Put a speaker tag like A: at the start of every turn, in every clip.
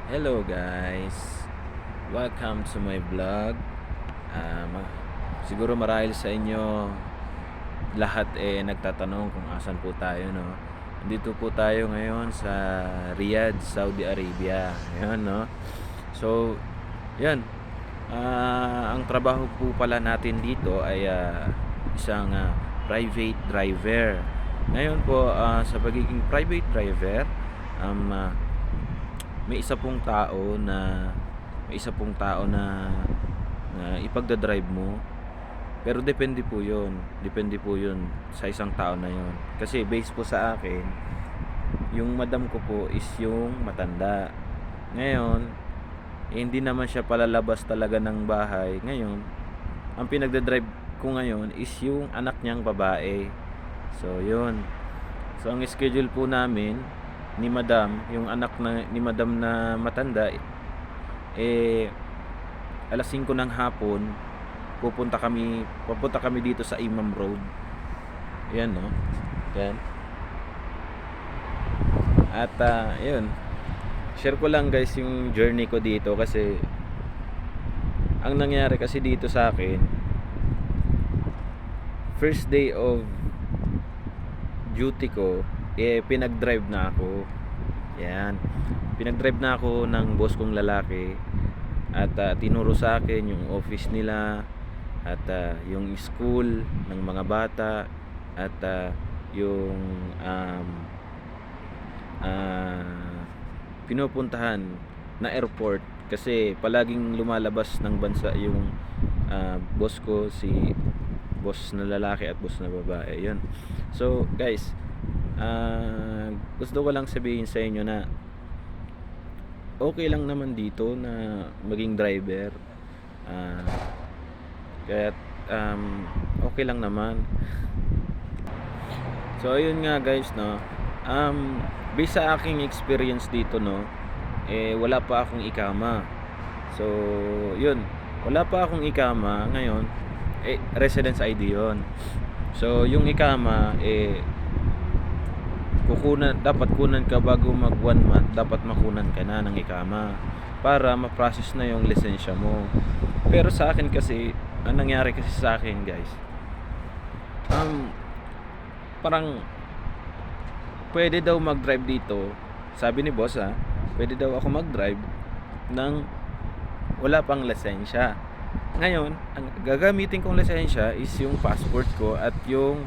A: Hello guys, welcome to my vlog. Siguro marahil sa inyo lahat nagtatanong kung asan po tayo, no? Dito po tayo ngayon sa Riyadh, Saudi Arabia. Ayan, no? So, yan. Ang trabaho po pala natin dito ay isang private driver. Ngayon po, sa pagiging private driver, um, ah, may isa pong tao na may isa pong tao na ipagda-drive mo. Pero depende po 'yun sa isang tao na 'yon. Kasi based po sa akin, yung madam ko po is yung matanda. Ngayon, hindi naman siya palalabas talaga ng bahay. Ngayon, ang pinagda-drive ko ngayon is yung anak niyang babae. So, 'yun. So, ang schedule po namin ni madam, yung anak ni madam na matanda, eh alas 5 ng hapon papunta kami dito sa Imam Road. Ayan, no? Yan. At yun, share ko lang guys yung journey ko dito kasi ang nangyari kasi dito sa akin, first day of duty ko, pinag-drive na ako. Yan. Pinag-drive na ako ng boss kong lalaki at tinuro sa akin yung office nila at yung school ng mga bata at yung pinupuntahan na airport kasi palaging lumalabas ng bansa yung boss ko, si boss na lalaki at boss na babae. Yun. So guys, gusto ko lang sabihin sa inyo na okay lang naman dito na maging driver. Kaya okay lang naman. So ayun nga guys, no. Based sa aking experience dito, no, wala pa akong ikama. So yun, wala pa akong ikama ngayon. Residence ID 'yon. So yung ikama dapat kunan ka bago mag 1 month, dapat makunan ka na ng ikama para ma-process na yung lisensya mo. Pero sa akin kasi, ang nangyari kasi sa akin guys, parang pwede daw mag-drive dito. Sabi ni boss, pwede daw ako mag-drive ng wala pang lisensya. Ngayon, ang gagamitin kong lisensya is yung passport ko at yung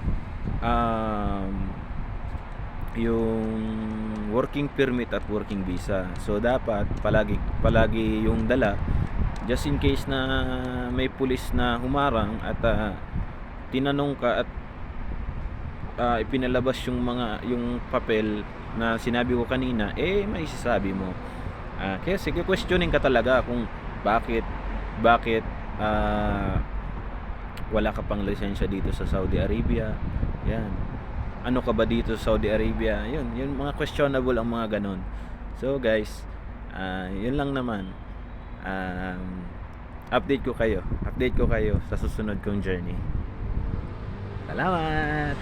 A: working permit at working visa. So dapat palagi yung dala just in case na may pulis na humarang at tinanong ka at ipinalabas yung papel na sinabi ko kanina, may isasabi mo. Kasi questioning ka talaga kung bakit wala ka pang lisensya dito sa Saudi Arabia. Yan. Ano ka ba dito sa Saudi Arabia? Yun mga questionable ang mga ganon. So guys, yun lang naman. Update ko kayo sa susunod kong journey. Salamat.